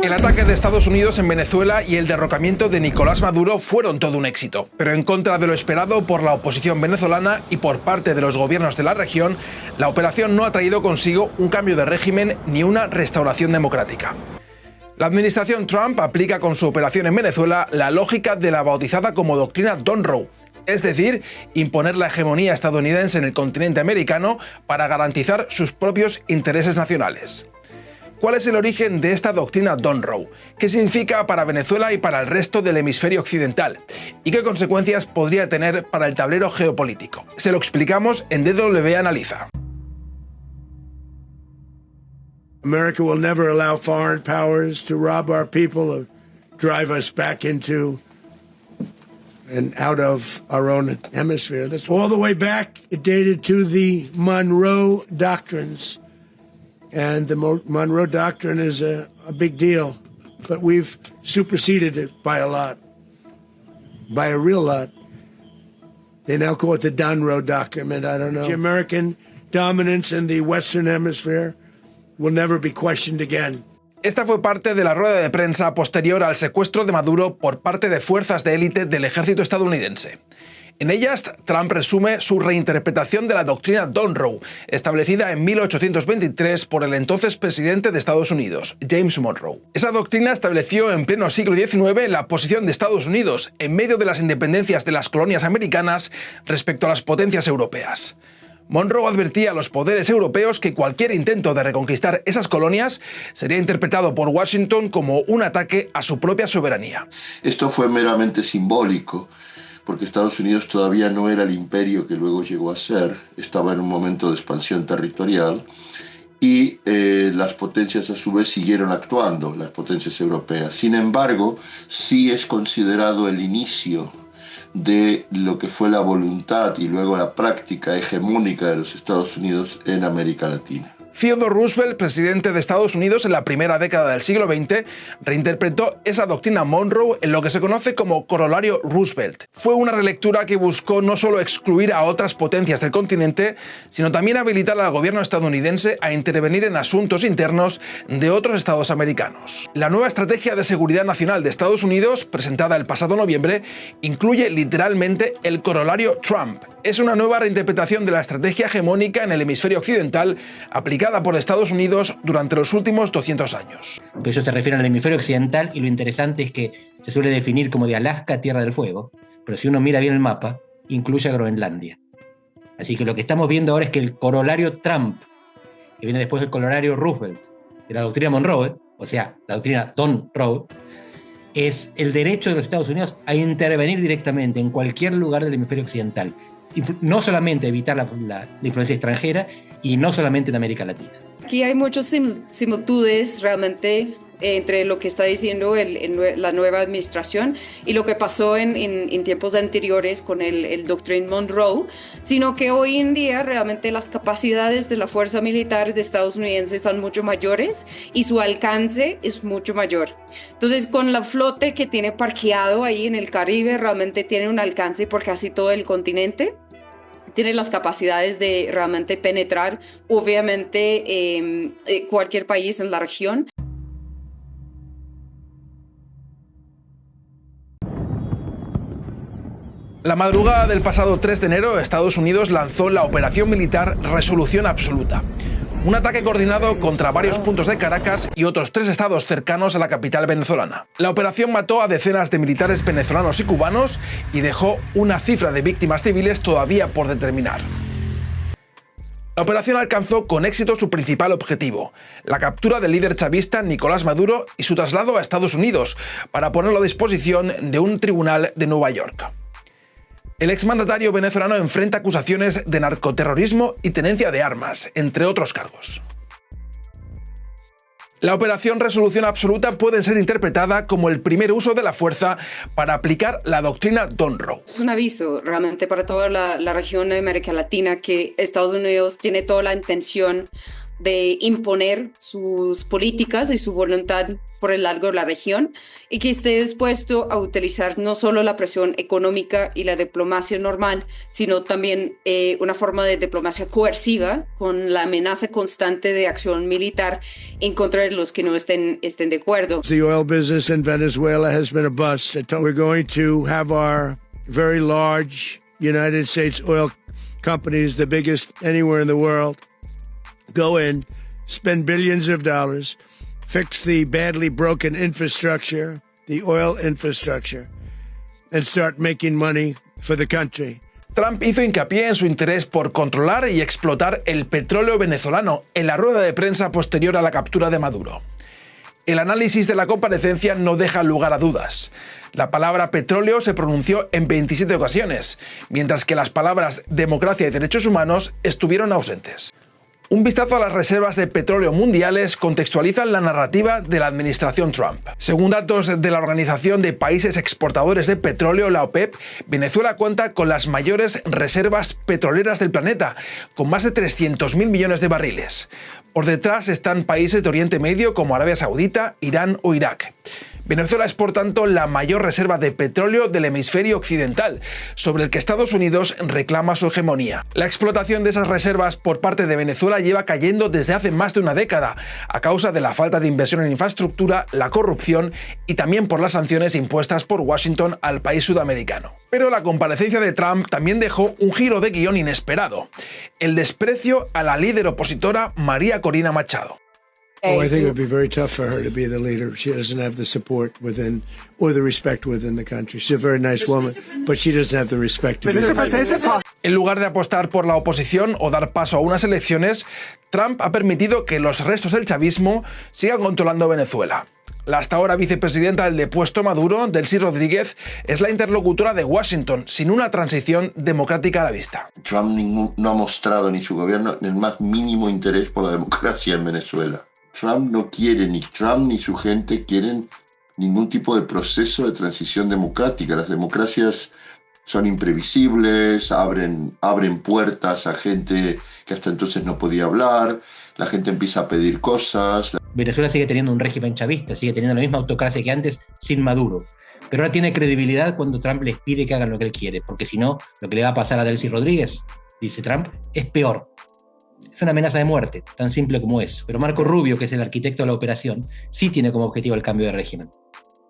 El ataque de Estados Unidos en Venezuela y el derrocamiento de Nicolás Maduro fueron todo un éxito, pero en contra de lo esperado por la oposición venezolana y por parte de los gobiernos de la región, la operación no ha traído consigo un cambio de régimen ni una restauración democrática. La administración Trump aplica con su operación en Venezuela la lógica de la bautizada como doctrina Monroe, es decir, imponer la hegemonía estadounidense en el continente americano para garantizar sus propios intereses nacionales. ¿Cuál es el origen de esta doctrina Monroe? ¿Qué significa para Venezuela y para el resto del hemisferio occidental? ¿Y qué consecuencias podría tener para el tablero geopolítico? Se lo explicamos en DW Analiza. America will never allow foreign powers to rob our people or drive us back into and out of our own hemisphere. That's all the way back. It dated to the Monroe Doctrines. And the Monroe Doctrine is a big deal, but we've superseded it by a lot, by a real lot. They now call it the Monroe Document. I don't know. The American dominance in the Western Hemisphere will never be questioned again. Esta fue parte de la rueda de prensa posterior al secuestro de Maduro por parte de fuerzas de élite del ejército estadounidense. En ellas, Trump resume su reinterpretación de la doctrina Monroe, establecida en 1823 por el entonces presidente de Estados Unidos, James Monroe. Esa doctrina estableció en pleno siglo XIX la posición de Estados Unidos en medio de las independencias de las colonias americanas respecto a las potencias europeas. Monroe advertía a los poderes europeos que cualquier intento de reconquistar esas colonias sería interpretado por Washington como un ataque a su propia soberanía. Esto fue meramente simbólico, porque Estados Unidos todavía no era el imperio que luego llegó a ser, estaba en un momento de expansión territorial y las potencias a su vez siguieron actuando, las potencias europeas. Sin embargo, sí es considerado el inicio de lo que fue la voluntad y luego la práctica hegemónica de los Estados Unidos en América Latina. Theodore Roosevelt, presidente de Estados Unidos en la primera década del siglo XX, reinterpretó esa doctrina Monroe en lo que se conoce como Corolario Roosevelt. Fue una relectura que buscó no solo excluir a otras potencias del continente, sino también habilitar al gobierno estadounidense a intervenir en asuntos internos de otros estados americanos. La nueva estrategia de seguridad nacional de Estados Unidos, presentada el pasado noviembre, incluye literalmente el corolario Trump. Es una nueva reinterpretación de la estrategia hegemónica en el hemisferio occidental aplicada por Estados Unidos durante los últimos 200 años. Eso se refiere al hemisferio occidental y lo interesante es que se suele definir como de Alaska a Tierra del Fuego, pero si uno mira bien el mapa, incluye a Groenlandia. Así que lo que estamos viendo ahora es que el corolario Trump, que viene después del corolario Roosevelt, de la doctrina Monroe, o sea, la doctrina Monroe, es el derecho de los Estados Unidos a intervenir directamente en cualquier lugar del hemisferio occidental. No solamente evitar la influencia extranjera y no solamente en América Latina. Aquí hay muchas similitudes realmente entre lo que está diciendo la nueva administración y lo que pasó en tiempos anteriores con el Doctrine Monroe, sino que hoy en día realmente las capacidades de la fuerza militar de Estados Unidos están mucho mayores y su alcance es mucho mayor. Entonces, con la flota que tiene parqueado ahí en el Caribe, realmente tiene un alcance por casi todo el continente. Tiene las capacidades de realmente penetrar, obviamente, cualquier país en la región. La madrugada del pasado 3 de enero, Estados Unidos lanzó la operación militar Resolución Absoluta. Un ataque coordinado contra varios puntos de Caracas y otros 3 estados cercanos a la capital venezolana. La operación mató a decenas de militares venezolanos y cubanos y dejó una cifra de víctimas civiles todavía por determinar. La operación alcanzó con éxito su principal objetivo, la captura del líder chavista Nicolás Maduro y su traslado a Estados Unidos para ponerlo a disposición de un tribunal de Nueva York. El exmandatario venezolano enfrenta acusaciones de narcoterrorismo y tenencia de armas, entre otros cargos. La operación Resolución Absoluta puede ser interpretada como el primer uso de la fuerza para aplicar la doctrina Monroe. Es un aviso realmente para toda la región de América Latina que Estados Unidos tiene toda la intención de imponer sus políticas y su voluntad por el largo de la región y que esté dispuesto a utilizar no solo la presión económica y la diplomacia normal, sino también una forma de diplomacia coerciva con la amenaza constante de acción militar en contra de los que no estén de acuerdo. The oil business in Venezuela has been a bust. We're going to have our very large United States oil companies, the biggest anywhere in the world, go in, spend billions of dollars, fix the badly broken infrastructure, the oil infrastructure, and start making money for the country. Trump hizo hincapié en su interés por controlar y explotar el petróleo venezolano en la rueda de prensa posterior a la captura de Maduro. El análisis de la comparecencia no deja lugar a dudas. La palabra petróleo se pronunció en 27 ocasiones, mientras que las palabras democracia y derechos humanos estuvieron ausentes. Un vistazo a las reservas de petróleo mundiales contextualizan la narrativa de la administración Trump. Según datos de la Organización de Países Exportadores de Petróleo, la OPEP, Venezuela cuenta con las mayores reservas petroleras del planeta, con más de 300.000 millones de barriles. Por detrás están países de Oriente Medio como Arabia Saudita, Irán o Irak. Venezuela es, por tanto, la mayor reserva de petróleo del hemisferio occidental, sobre el que Estados Unidos reclama su hegemonía. La explotación de esas reservas por parte de Venezuela lleva cayendo desde hace más de una década, a causa de la falta de inversión en infraestructura, la corrupción y también por las sanciones impuestas por Washington al país sudamericano. Pero la comparecencia de Trump también dejó un giro de guión inesperado: el desprecio a la líder opositora María Corina Machado. Oh, I think it would be very tough for her to be the leader. She doesn't have the support within or the respect within the country. She's a very nice woman, but she doesn't have the respect to be the leader. En lugar de apostar por la oposición o dar paso a unas elecciones, Trump ha permitido que los restos del chavismo sigan controlando Venezuela. La hasta ahora vicepresidenta del depuesto Maduro, Delcy Rodríguez, es la interlocutora de Washington, sin una transición democrática a la vista. Trump no ha mostrado ni su gobierno el más mínimo interés por la democracia en Venezuela. Trump no quiere, ni Trump ni su gente quieren ningún tipo de proceso de transición democrática. Las democracias son imprevisibles, abren puertas a gente que hasta entonces no podía hablar, la gente empieza a pedir cosas. Venezuela sigue teniendo un régimen chavista, sigue teniendo la misma autocracia que antes, sin Maduro. Pero ahora tiene credibilidad cuando Trump les pide que hagan lo que él quiere, porque si no, lo que le va a pasar a Delcy Rodríguez, dice Trump, es peor. Es una amenaza de muerte, tan simple como eso. Pero Marco Rubio, que es el arquitecto de la operación, sí tiene como objetivo el cambio de régimen.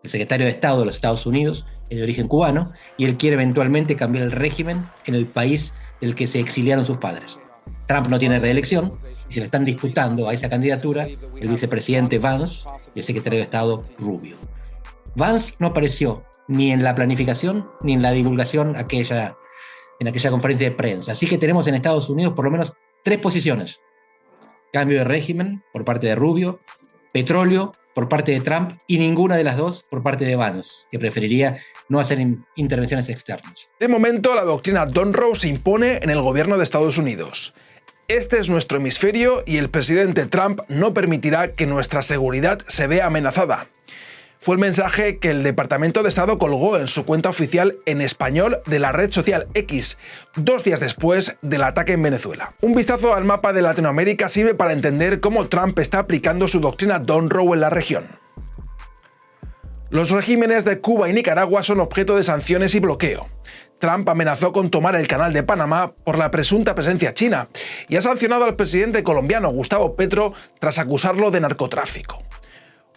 El secretario de Estado de los Estados Unidos es de origen cubano y él quiere eventualmente cambiar el régimen en el país del que se exiliaron sus padres. Trump no tiene reelección y se le están disputando a esa candidatura el vicepresidente Vance y el secretario de Estado Rubio. Vance no apareció ni en la planificación ni en la divulgación en aquella conferencia de prensa. Así que tenemos en Estados Unidos por lo menos 3 posiciones: cambio de régimen por parte de Rubio, petróleo por parte de Trump y ninguna de las dos por parte de Vance, que preferiría no hacer intervenciones externas. De momento, la doctrina Monroe se impone en el gobierno de Estados Unidos. Este es nuestro hemisferio y el presidente Trump no permitirá que nuestra seguridad se vea amenazada. Fue el mensaje que el Departamento de Estado colgó en su cuenta oficial en español de la red social X, 2 días después del ataque en Venezuela. Un vistazo al mapa de Latinoamérica sirve para entender cómo Trump está aplicando su doctrina Monroe en la región. Los regímenes de Cuba y Nicaragua son objeto de sanciones y bloqueo. Trump amenazó con tomar el canal de Panamá por la presunta presencia china y ha sancionado al presidente colombiano Gustavo Petro tras acusarlo de narcotráfico.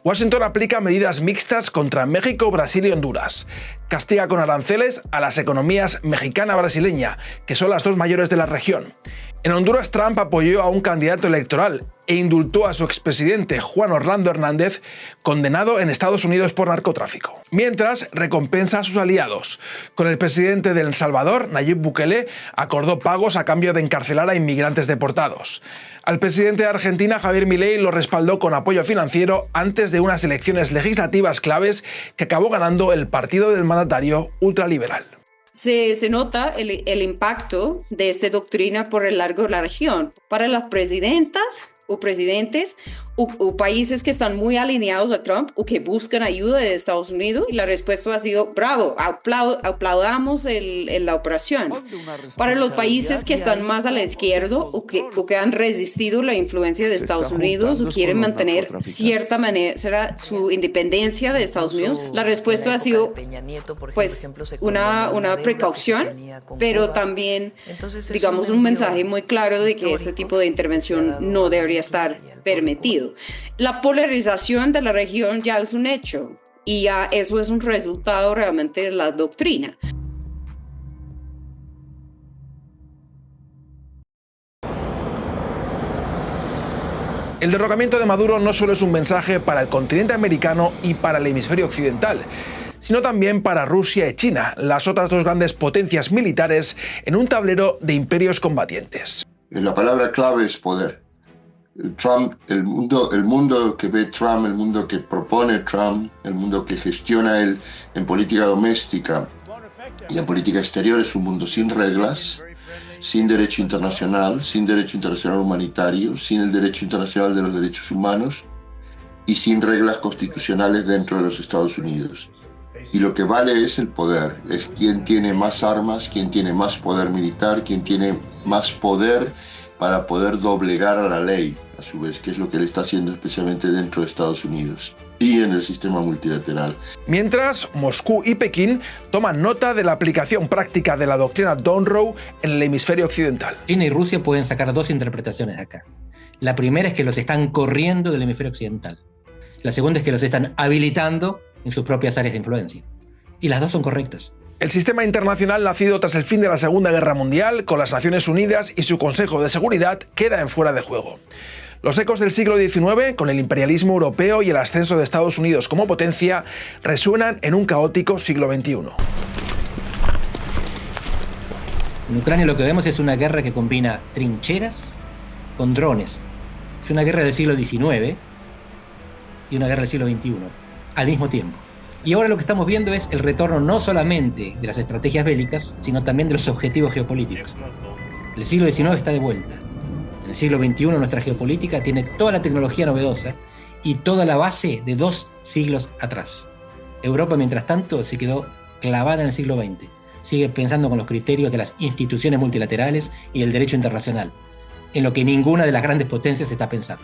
Washington aplica medidas mixtas contra México, Brasil y Honduras. Castiga con aranceles a las economías mexicana-brasileña, que son las 2 mayores de la región. En Honduras, Trump apoyó a un candidato electoral e indultó a su expresidente Juan Orlando Hernández, condenado en Estados Unidos por narcotráfico. Mientras, recompensa a sus aliados. Con el presidente de El Salvador, Nayib Bukele, acordó pagos a cambio de encarcelar a inmigrantes deportados. Al presidente de Argentina, Javier Milei, lo respaldó con apoyo financiero antes de unas elecciones legislativas claves que acabó ganando el partido del mandatario ultraliberal. Se nota el impacto de esta doctrina por el largo de la región. Para las presidentas o presidentes o países que están muy alineados a Trump o que buscan ayuda de Estados Unidos, y la respuesta ha sido bravo, aplaudamos la operación. Para los países que están más a la izquierda o que han resistido la influencia de Estados Unidos o quieren mantener cierta manera su independencia de Estados Unidos, la respuesta ha sido pues una precaución, pero también digamos un mensaje muy claro de que este tipo de intervención no debería estar permitido. La polarización de la región ya es un hecho y ya eso es un resultado realmente de la doctrina. El derrocamiento de Maduro no solo es un mensaje para el continente americano y para el hemisferio occidental, sino también para Rusia y China, las otras dos grandes potencias militares en un tablero de imperios combatientes. La palabra clave es poder. Trump, el mundo que ve Trump, el mundo que propone Trump, el mundo que gestiona él en política doméstica y en política exterior es un mundo sin reglas, sin derecho internacional humanitario, sin el derecho internacional de los derechos humanos y sin reglas constitucionales dentro de los Estados Unidos. Y lo que vale es el poder, es quién tiene más armas, quién tiene más poder militar, quién tiene más poder para poder doblegar a la ley, a su vez, que es lo que él está haciendo especialmente dentro de Estados Unidos y en el sistema multilateral. Mientras, Moscú y Pekín toman nota de la aplicación práctica de la doctrina Monroe en el hemisferio occidental. China y Rusia pueden sacar dos interpretaciones acá. La primera es que los están corriendo del hemisferio occidental. La segunda es que los están habilitando en sus propias áreas de influencia. Y las dos son correctas. El sistema internacional nacido tras el fin de la Segunda Guerra Mundial, con las Naciones Unidas y su Consejo de Seguridad, queda en fuera de juego. Los ecos del siglo XIX, con el imperialismo europeo y el ascenso de Estados Unidos como potencia, resuenan en un caótico siglo XXI. En Ucrania lo que vemos es una guerra que combina trincheras con drones. Es una guerra del siglo XIX y una guerra del siglo XXI, al mismo tiempo. Y ahora lo que estamos viendo es el retorno no solamente de las estrategias bélicas, sino también de los objetivos geopolíticos. El siglo XIX está de vuelta. En el siglo XXI nuestra geopolítica tiene toda la tecnología novedosa y toda la base de 2 siglos atrás. Europa, mientras tanto, se quedó clavada en el siglo XX. Sigue pensando con los criterios de las instituciones multilaterales y el derecho internacional, en lo que ninguna de las grandes potencias está pensando.